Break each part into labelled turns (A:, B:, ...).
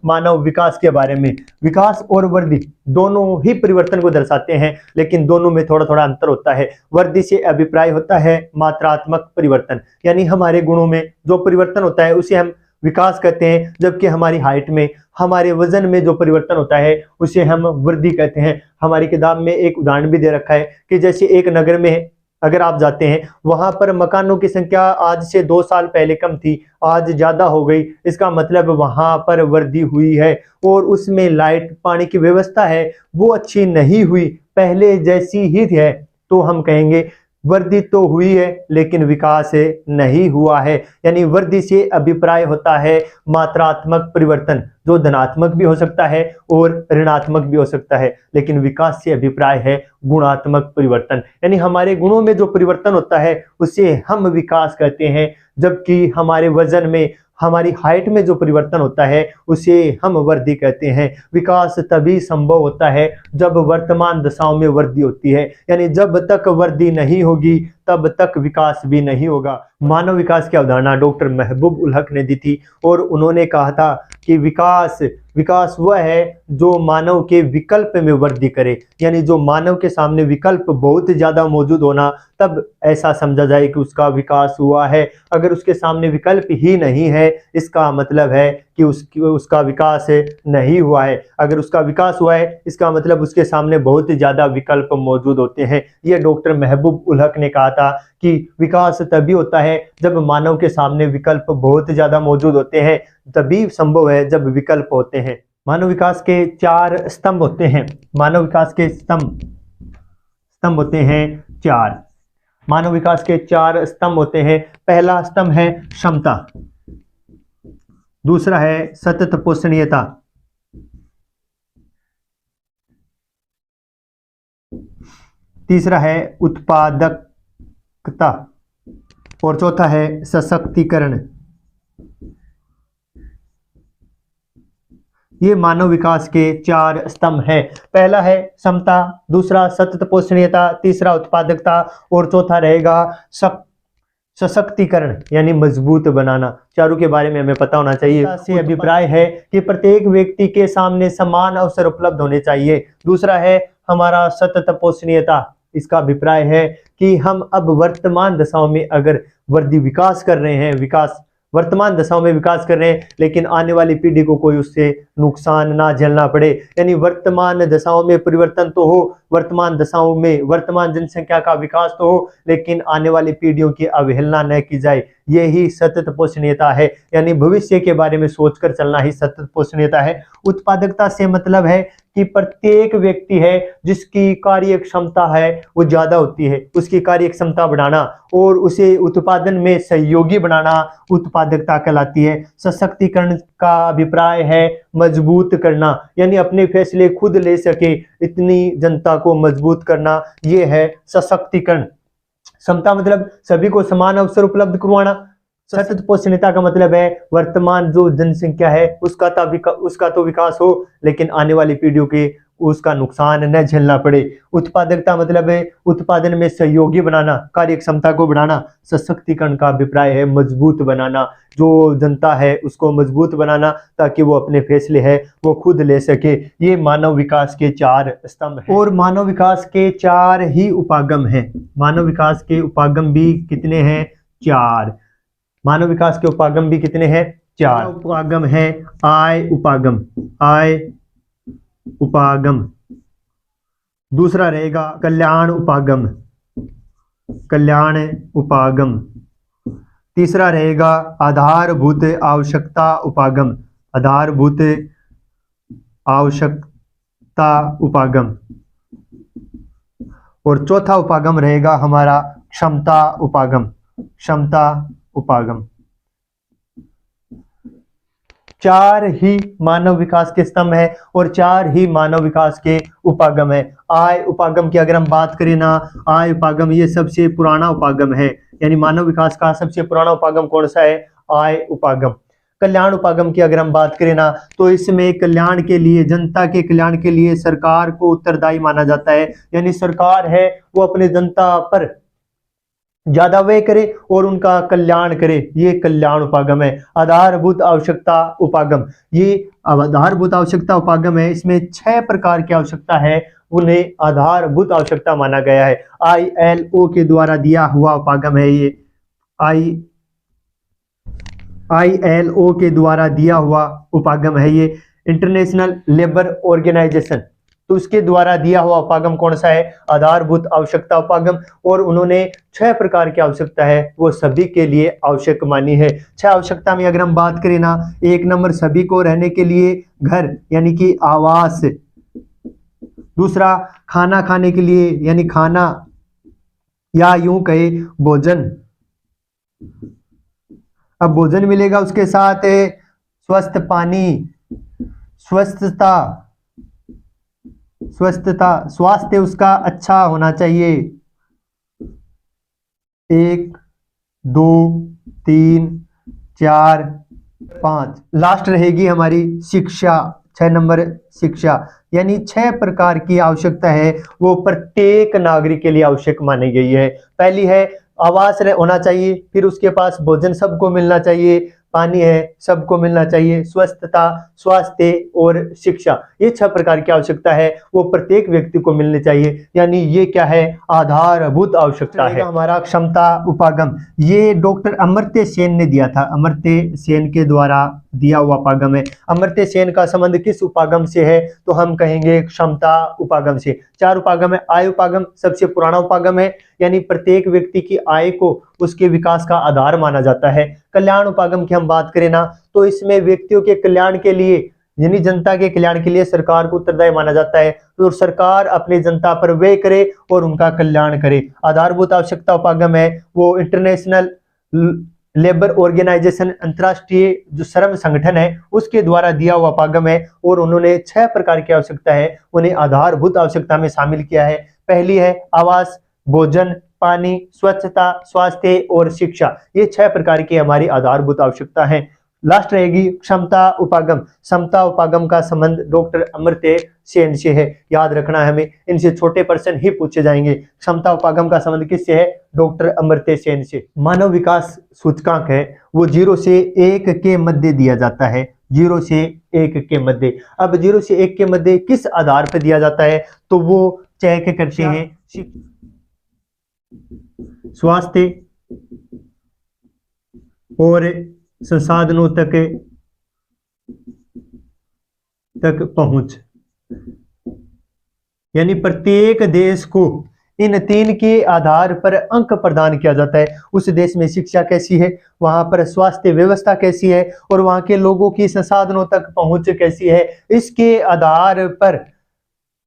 A: मानव विकास के बारे में। विकास और वृद्धि दोनों ही परिवर्तन को दर्शाते हैं, लेकिन दोनों में थोड़ा थोड़ा अंतर होता है। वृद्धि से अभिप्राय होता है मात्रात्मक परिवर्तन, यानी हमारे गुणों में जो परिवर्तन होता है उसे हम विकास कहते हैं, जबकि हमारी हाइट में, हमारे वजन में जो परिवर्तन होता है उसे हम वृद्धि कहते हैं। हमारी किताब में एक उदाहरण भी दे रखा है कि जैसे एक नगर में अगर आप जाते हैं, वहां पर मकानों की संख्या आज से 2 साल पहले कम थी, आज ज्यादा हो गई। इसका मतलब वहां पर वृद्धि हुई है। और उसमें लाइट पानी की व्यवस्था है वो अच्छी नहीं हुई, पहले जैसी ही है, तो हम कहेंगे वृद्धि तो हुई है लेकिन विकास नहीं हुआ है। यानी वृद्धि से अभिप्राय होता है मात्रात्मक परिवर्तन, जो धनात्मक भी हो सकता है और ऋणात्मक भी हो सकता है, लेकिन विकास से अभिप्राय है गुणात्मक परिवर्तन। यानी हमारे गुणों में जो परिवर्तन होता है उसे हम विकास कहते हैं, जबकि हमारे वजन में, हमारी हाइट में जो परिवर्तन होता है उसे हम वृद्धि कहते हैं। विकास तभी संभव होता है जब वर्तमान दशाओं में वृद्धि होती है, यानी जब तक वृद्धि नहीं होगी तब तक विकास भी नहीं होगा। मानव विकास की अवधारणा डॉक्टर महबूब उल हक ने दी थी, और उन्होंने कहा था कि विकास वह है जो मानव के विकल्प में वृद्धि करे, यानी जो मानव के सामने विकल्प बहुत ज्यादा मौजूद होना, तब ऐसा समझा जाए कि उसका विकास हुआ है। अगर उसके सामने विकल्प ही नहीं है, इसका मतलब है कि उसका विकास नहीं हुआ है। अगर उसका विकास हुआ है, इसका मतलब उसके सामने बहुत ज्यादा विकल्प मौजूद होते हैं। यह डॉक्टर महबूब उल हक ने कहा था कि विकास तभी होता है जब मानव के सामने विकल्प बहुत ज्यादा मौजूद होते हैं, तभी संभव है जब विकल्प होते हैं। मानव विकास के 4 स्तंभ होते हैं। मानव विकास के स्तंभ होते हैं 4। मानव विकास के 4 स्तंभ होते हैं। पहला स्तंभ है क्षमता, दूसरा है सतत पोषणीयता, तीसरा है उत्पादकता और चौथा है सशक्तिकरण। ये मानव विकास के 4 स्तंभ हैं। पहला है क्षमता, दूसरा सतत पोषणीयता, तीसरा उत्पादकता और चौथा रहेगा सशक्तिकरण, यानी मजबूत बनाना। चारों के बारे में हमें पता होना चाहिए। से अभिप्राय है कि प्रत्येक व्यक्ति के सामने समान अवसर उपलब्ध होने चाहिए। दूसरा है हमारा सतत पोषणीयता, इसका अभिप्राय है कि हम अब वर्तमान दशाओं में अगर विकास कर रहे हैं, वर्तमान दशाओं में विकास कर रहे हैं, लेकिन आने वाली पीढ़ी को कोई उससे नुकसान ना झेलना पड़े। यानी वर्तमान दशाओं में परिवर्तन तो हो, वर्तमान दशाओं में वर्तमान जनसंख्या का विकास तो हो, लेकिन आने वाली पीढ़ियों की अवहेलना न की जाए। यही सतत पोषणीयता है, यानी भविष्य के बारे में सोचकर चलना ही सतत पोषणीयता है। उत्पादकता से मतलब है कि प्रत्येक व्यक्ति है जिसकी कार्य क्षमता है वो ज्यादा होती है, उसकी कार्य क्षमता बढ़ाना और उसे उत्पादन में सहयोगी बनाना उत्पादकता कहलाती है। सशक्तिकरण का अभिप्राय है मजबूत करना, यानी अपने फैसले खुद ले सके इतनी जनता को मजबूत करना, ये है सशक्तिकरण। क्षमता मतलब सभी को समान अवसर उपलब्ध करवाना। सतत पोषणीयता का मतलब है वर्तमान जो जनसंख्या है उसका तो विकास हो, लेकिन आने वाली पीढ़ियों के उसका नुकसान न झेलना पड़े। उत्पादकता मतलब है उत्पादन में सहयोगी बनाना, कार्य क्षमता को बढ़ाना। सशक्तिकरण का अभिप्राय है मजबूत बनाना, जो जनता है उसको मजबूत बनाना ताकि वो अपने फैसले है वो खुद ले सके। ये मानव विकास के 4 स्तंभ हैं। और मानव विकास के 4 ही उपागम हैं। मानव विकास के उपागम भी कितने हैं? 4। मानव विकास के उपागम भी कितने हैं? 4 उपागम है। आय उपागम, दूसरा रहेगा कल्याण उपागम, तीसरा रहेगा आधारभूत आवश्यकता उपागम, और चौथा उपागम रहेगा हमारा क्षमता उपागम। 4 ही मानव विकास के स्तंभ है और 4 ही मानव विकास के उपागम है। आय उपागम की अगर हम बात करें ना, आय उपागम ये सबसे पुराना उपागम है, यानी मानव विकास का सबसे पुराना उपागम कौन सा है? आय उपागम। कल्याण उपागम की अगर हम बात करें ना, तो इसमें कल्याण के लिए, जनता के कल्याण के लिए सरकार को उत्तरदायी माना जाता है। यानी सरकार है वो अपने जनता पर ज्यादा व्यय करे और उनका कल्याण करे, ये कल्याण उपागम है। आधारभूत आवश्यकता उपागम, ये आधारभूत आवश्यकता उपागम है। इसमें 6 प्रकार की आवश्यकता है, उन्हें आधारभूत आवश्यकता माना गया है। ILO के द्वारा दिया हुआ उपागम है ये। ILO के द्वारा दिया हुआ उपागम है ये। इंटरनेशनल लेबर ऑर्गेनाइजेशन, तो उसके द्वारा दिया हुआ उपागम कौन सा है? आधारभूत आवश्यकता उपागम। और उन्होंने 6 प्रकार की आवश्यकता है वो सभी के लिए आवश्यक मानी है। 6 आवश्यकता में अगर हम बात करें ना, 1 नंबर सभी को रहने के लिए घर यानी कि आवास, दूसरा खाना खाने के लिए यानी खाना या यूं कहे भोजन, अब भोजन मिलेगा, उसके साथ स्वस्थ पानी, स्वास्थ्य उसका अच्छा होना चाहिए। 1 2 3 4 5, लास्ट रहेगी हमारी शिक्षा, 6 नंबर शिक्षा। यानी 6 प्रकार की आवश्यकता है वो प्रत्येक नागरिक के लिए आवश्यक मानी गई है। पहली है आवास होना चाहिए, फिर उसके पास भोजन सबको मिलना चाहिए, पानी है सबको मिलना चाहिए, स्वस्थता, स्वास्थ्य और शिक्षा, ये 6 प्रकार की आवश्यकता है वो प्रत्येक व्यक्ति को मिलनी चाहिए। यानी ये क्या है? आधारभूत आवश्यकता है। हमारा क्षमता उपागम, ये डॉक्टर अमर्त्य सेन ने दिया था, अमर्त्य सेन के द्वारा दिया हुआ उपागम है। अमर्त्य सेन का संबंध किस उपागम से है? तो हम कहेंगे क्षमता उपागम से। 4 उपागम है। आय उपागम सबसे पुराना उपागम है, यानी प्रत्येक व्यक्ति की आय को उसके विकास का आधार माना जाता है। कल्याण उपागम की हम बात करें ना, तो इसमें व्यक्तियों के कल्याण के लिए यानी जनता के कल्याण के लिए सरकार को उत्तरदायी माना जाता है, तो सरकार अपनी जनता पर व्यय करे और उनका कल्याण करे। आधारभूत आवश्यकता उपागम है वो इंटरनेशनल लेबर ऑर्गेनाइजेशन, अंतरराष्ट्रीय जो श्रम संगठन है उसके द्वारा दिया हुआ उपागम है, और उन्होंने 6 प्रकार की आवश्यकता है उन्हें आधारभूत आवश्यकता में शामिल किया है। पहली है आवास, भोजन, पानी, स्वच्छता, स्वास्थ्य और शिक्षा, ये 6 प्रकार की हमारी आधारभूत आवश्यकता है। लास्ट रहेगी क्षमता उपागम। क्षमता उपागम का संबंध डॉक्टर अमर्त्य सेन से है, याद रखना है हमें, इनसे छोटे प्रश्न ही पूछे जाएंगे। क्षमता उपागम का संबंध किससे है? डॉक्टर अमर्त्य सेन से। मानव विकास सूचकांक है वो 0 से 1 के मध्य दिया जाता है, 0 से 1 के मध्य। अब 0 से 1 के मध्य किस आधार पर दिया जाता है? तो वो चेक करते हैं स्वास्थ्य और संसाधनों तक पहुंच, यानी प्रत्येक देश को इन 3 के आधार पर अंक प्रदान किया जाता है। उस देश में शिक्षा कैसी है, वहां पर स्वास्थ्य व्यवस्था कैसी है, और वहां के लोगों की संसाधनों तक पहुंच कैसी है, इसके आधार पर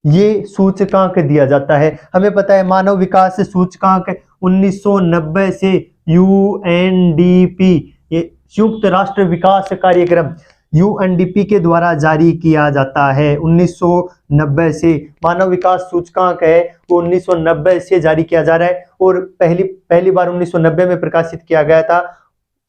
A: ये सूचकांक दिया जाता है। हमें पता है मानव विकास सूचकांक 1990 से UNDP, ये संयुक्त राष्ट्र विकास कार्यक्रम UNDP के द्वारा जारी किया जाता है। 1990 से मानव विकास सूचकांक है वो 1990 से जारी किया जा रहा है, और पहली बार 1990 में प्रकाशित किया गया था।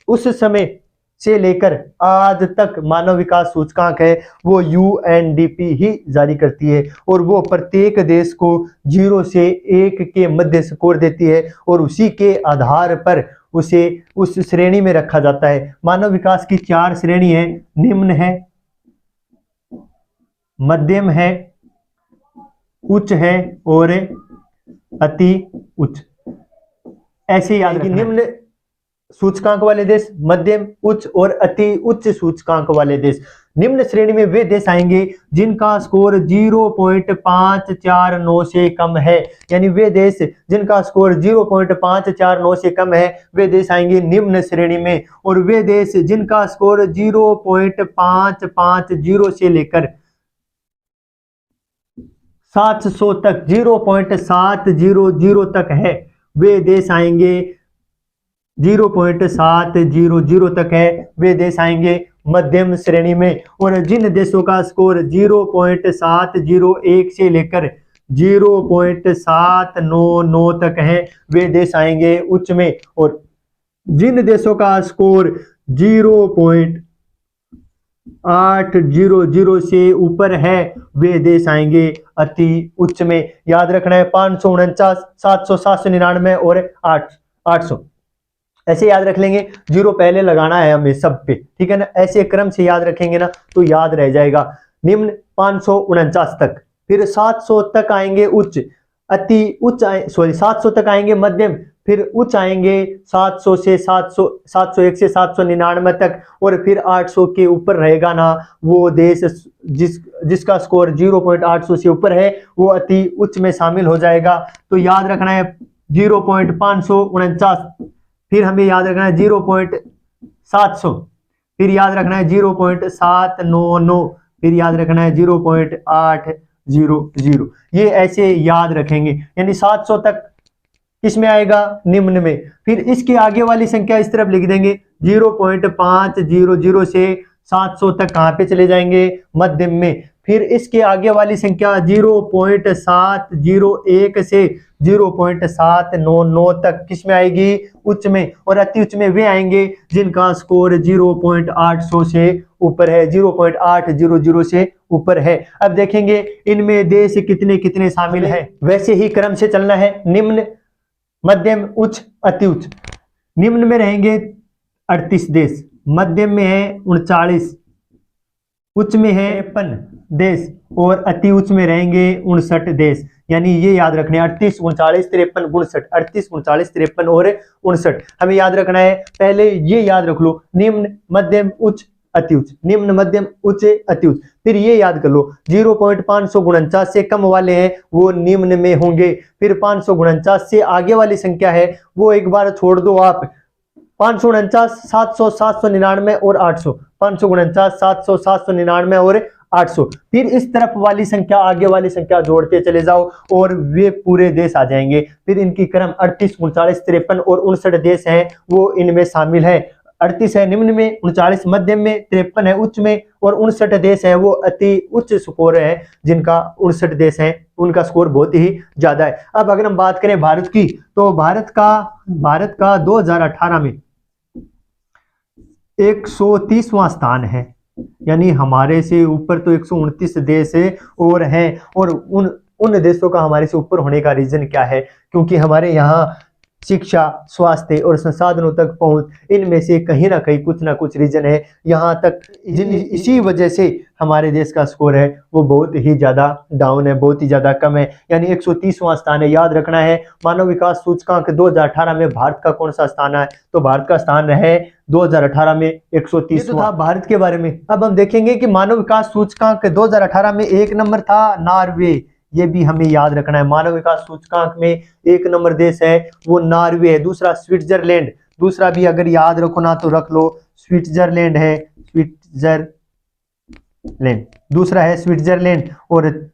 A: उस समय से लेकर आज तक मानव विकास सूचकांक है वो UNDP ही जारी करती है, और वो प्रत्येक देश को 0 से 1 के मध्य स्कोर देती है, और उसी के आधार पर उसे उस श्रेणी में रखा जाता है। मानव विकास की 4 श्रेणी है, निम्न है, मध्यम है, उच्च है और अति उच्च। ऐसे याद रखना। निम्न सूचकांक वाले देश, मध्यम, उच्च और अति उच्च सूचकांक वाले देश। निम्न श्रेणी में वे देश आएंगे जिनका स्कोर 0.549 से कम है, यानी वे देश जिनका स्कोर 0.549 से कम है वे देश आएंगे निम्न श्रेणी में, और वे देश जिनका स्कोर 0.550 से लेकर 700 तक 0.700 तक है, वे देश आएंगे 0.700 तक है, वे देश आएंगे मध्यम श्रेणी में, और जिन देशों का स्कोर 0.701 से लेकर 0.799 तक है वे देश आएंगे उच्च में, और जिन देशों का स्कोर 0.800 से ऊपर है वे देश आएंगे अति उच्च में। याद रखना है 549, 700, 799 और 800 ऐसे याद रख लेंगे। 0 पहले लगाना है हमें सब पे, ठीक है ना। ऐसे क्रम से याद रखेंगे ना तो याद रह जाएगा। निम्न 549 तक, फिर 700 तक आएंगे उच्च, अति उच्च 700 तक आएंगे मध्यम, फिर उच्च आएंगे 700 से 701 से 799 तक, और फिर 800 के ऊपर रहेगा ना वो देश जिसका स्कोर 0.800 से ऊपर है वो अति उच्च में शामिल हो जाएगा। तो याद रखना है 0.549, फिर हमें याद रखना है 0.700, फिर याद रखना है 0.799, फिर याद रखना है 0.800। ये ऐसे याद रखेंगे, यानी 700 तक किसमें आएगा, निम्न में। फिर इसके आगे वाली संख्या इस तरफ लिख देंगे, 0.500 से 700 तक कहां पे चले जाएंगे, मध्यम में। फिर इसके आगे वाली संख्या 0.701 से 0.799 तक किसमें आएगी, उच्च में। और अति उच्च में वे आएंगे जिनका स्कोर 0.800 से ऊपर है, 0.800 से ऊपर है। अब देखेंगे इनमें देश कितने कितने शामिल हैं, वैसे ही क्रम से चलना है। निम्न, मध्यम, उच्च, अति उच्च। निम्न में रहेंगे 38 देश, मध्यम में है 39, उच्च में है 53 देश, और अति उच्च में रहेंगे 59 देश। यानी ये याद रखने 38, 39, 53, 59, 38, 39, 53 और 59 हमें याद रखना है। पहले ये याद रख लो, निम्न, मध्यम, उच्च, अति उच्च, निम्न, मध्यम, उच्च, अति उच्च। फिर ये याद कर लो 0.549 से कम वाले हैं वो निम्न में होंगे। फिर 549 से आगे वाली संख्या है वो एक बार छोड़ दो आप, 549, 700, 799 और 800, 549, 700, 799 और 800। फिर इस तरफ वाली संख्या, आगे वाली संख्या जोड़ते चले जाओ और वे पूरे देश आ जाएंगे। फिर इनकी क्रम 38, 39, 53 और 59 देश हैं वो इनमें शामिल है। 38 है निम्न में, 39 मध्यम में, 53 है उच्च में, और 59 देश है वो अति उच्च स्कोर है जिनका 59 देश है उनका स्कोर बहुत ही ज्यादा है। अब अगर हम बात करें भारत की, तो भारत का 2018 में 130वां स्थान है, यानी हमारे से ऊपर तो 129 देश और हैं। और उन देशों का हमारे से ऊपर होने का रीजन क्या है, क्योंकि हमारे यहाँ शिक्षा, स्वास्थ्य और संसाधनों तक पहुंच, इनमें से कहीं ना कहीं कुछ ना कुछ रीजन है यहाँ तक, इसी वजह से हमारे देश का स्कोर है वो बहुत ही ज्यादा डाउन है, बहुत ही ज्यादा कम है। यानी 130वां स्थान है, याद रखना है। मानव विकास सूचकांक 2018 में भारत का कौन सा स्थान है, तो भारत का स्थान है 2018 में 130। था भारत के बारे में। अब हम देखेंगे कि मानव विकास सूचकांक 2018 में 1 नंबर था नॉर्वे, ये भी हमें याद रखना है। मानव विकास सूचकांक में 1 नंबर देश है वो नॉर्वे है। दूसरा स्विट्जरलैंड, दूसरा भी अगर याद रखो ना तो रख लो, स्विट्जरलैंड है, स्विट्जरलैंड दूसरा है स्विट्जरलैंड। और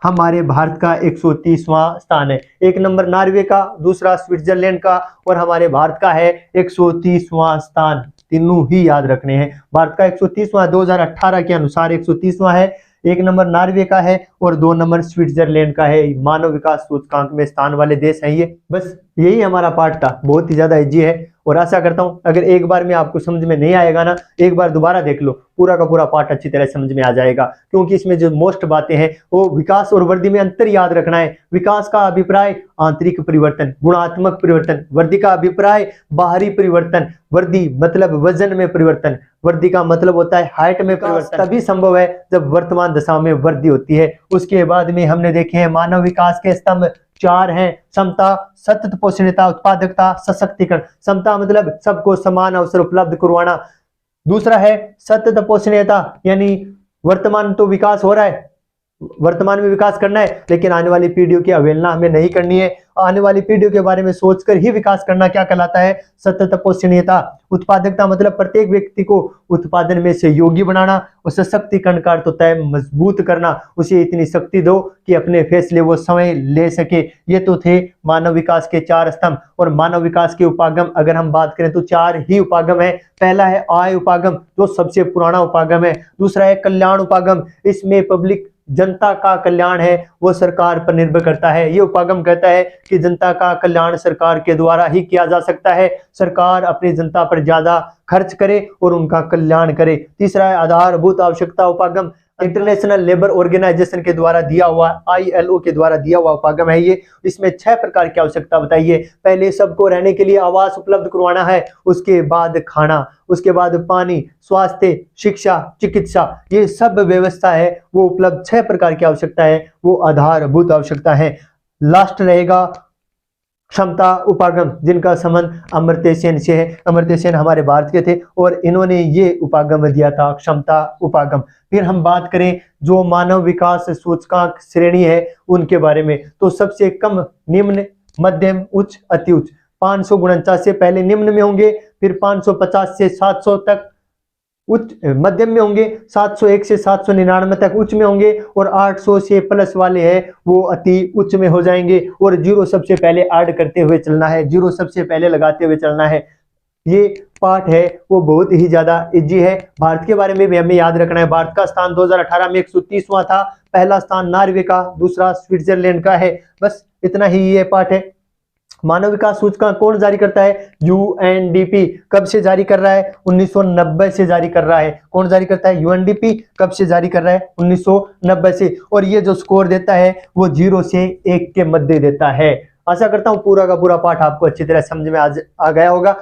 A: हमारे भारत का 130वां स्थान है, 1 नंबर नॉर्वे का, दूसरा स्विट्जरलैंड का, और हमारे भारत का है 130वां स्थान। तीनों ही याद रखने हैं। भारत का 130वां 2018 के अनुसार 130वां है, 1 नंबर नॉर्वे का है और 2 नंबर स्विट्जरलैंड का है। मानव विकास सूचकांक में स्थान वाले देश हैं ये। बस यही हमारा पार्ट था, बहुत ही ज्यादा इजी है। और आशा करता हूं अगर एक बार में आपको समझ में नहीं आएगा ना, एक बार दोबारा देख लो, पूरा का पूरा पार्ट अच्छी तरह समझ में आ जाएगा। क्योंकि इसमें जो मोस्ट बातें हैं वो विकास और वृद्धि में अंतर याद रखना है। विकास का अभिप्राय आंतरिक परिवर्तन, गुणात्मक परिवर्तन। वृद्धि का अभिप्राय बाहरी परिवर्तन। वृद्धि मतलब वजन में परिवर्तन, वृद्धि का मतलब होता है हाइट में परिवर्तन। तभी संभव है जब वर्तमान दशा में वृद्धि होती है। उसके बाद में हमने देखे हैं मानव विकास के स्तंभ 4 हैं, समता, सतत पोषणीयता, उत्पादकता, सशक्तिकरण। समता मतलब सबको समान अवसर उपलब्ध करवाना। दूसरा है सतत पोषणीयता, यानी वर्तमान तो विकास हो रहा है, वर्तमान में विकास करना है, लेकिन आने वाली पीढ़ियों की अवहेलना हमें नहीं करनी है। आने वाली पीढ़ियों के बारे में सोचकर ही विकास करना क्या कहलाता है, सतत पोषणीयता। उत्पादकता मतलब प्रत्येक व्यक्ति को उत्पादन में सहयोगी बनाना। और सशक्तिकरण का अर्थ होता है मजबूत करना, उसे इतनी शक्ति दो कि अपने फैसले वो स्वयं ले सके। ये तो थे मानव विकास के 4 स्तंभ। और मानव विकास के उपागम अगर हम बात करें तो 4 ही उपागम है। पहला है आय उपागम, जो सबसे पुराना उपागम है। दूसरा है कल्याण उपागम, इसमें पब्लिक जनता का कल्याण है वो सरकार पर निर्भर करता है। ये उपागम कहता है कि जनता का कल्याण सरकार के द्वारा ही किया जा सकता है। सरकार अपनी जनता पर ज्यादा खर्च करे और उनका कल्याण करे। तीसरा है आधारभूत आवश्यकता उपागम, इंटरनेशनल लेबर ऑर्गेनाइजेशन के द्वारा दिया हुआ, ILO के द्वारा दिया हुआ उपागम है ये। इसमें 6 प्रकार की आवश्यकता बताइए। पहले सबको रहने के लिए आवास उपलब्ध करवाना है, उसके बाद खाना, उसके बाद पानी, स्वास्थ्य, शिक्षा, चिकित्सा, ये सब व्यवस्था है वो उपलब्ध। 6 प्रकार की आवश्यकता है वो आधारभूत आवश्यकता है। लास्ट रहेगा क्षमता उपागम, जिनका संबंध अमर्त्य सेन से है। अमर्त्य सेन हमारे भारत के थे और इन्होंने ये उपागम दिया था, क्षमता उपागम। फिर हम बात करें जो मानव विकास सूचकांक श्रेणी है उनके बारे में, तो सबसे कम, निम्न, मध्यम, उच्च, अति उच्च। 549 से पहले निम्न में होंगे, फिर 550 से 700 तक उच्च मध्यम में होंगे, 701 से 799 तक उच्च में होंगे, और 800 से प्लस वाले हैं वो अति उच्च में हो जाएंगे। और जीरो सबसे पहले ऐड करते हुए चलना है, जीरो सबसे पहले लगाते हुए चलना है। ये पार्ट है वो बहुत ही ज्यादा इजी है। भारत के बारे में भी हमें याद रखना है। भारत का स्थान 2018 में 130वां था। पहला स्थान नॉर्वे का, दूसरा स्विट्जरलैंड का है। बस इतना ही ये पार्ट है। मानव विकास सूचकांक कौन जारी करता है? UNDP। कब से जारी कर रहा है? 1990 से जारी कर रहा है। कौन जारी करता है? UNDP। कब से जारी कर रहा है? 1990 से। और ये जो स्कोर देता है वो 0 से 1 के मध्य देता है। आशा करता हूं पूरा का पूरा पाठ आपको अच्छी तरह समझ में आ गया होगा।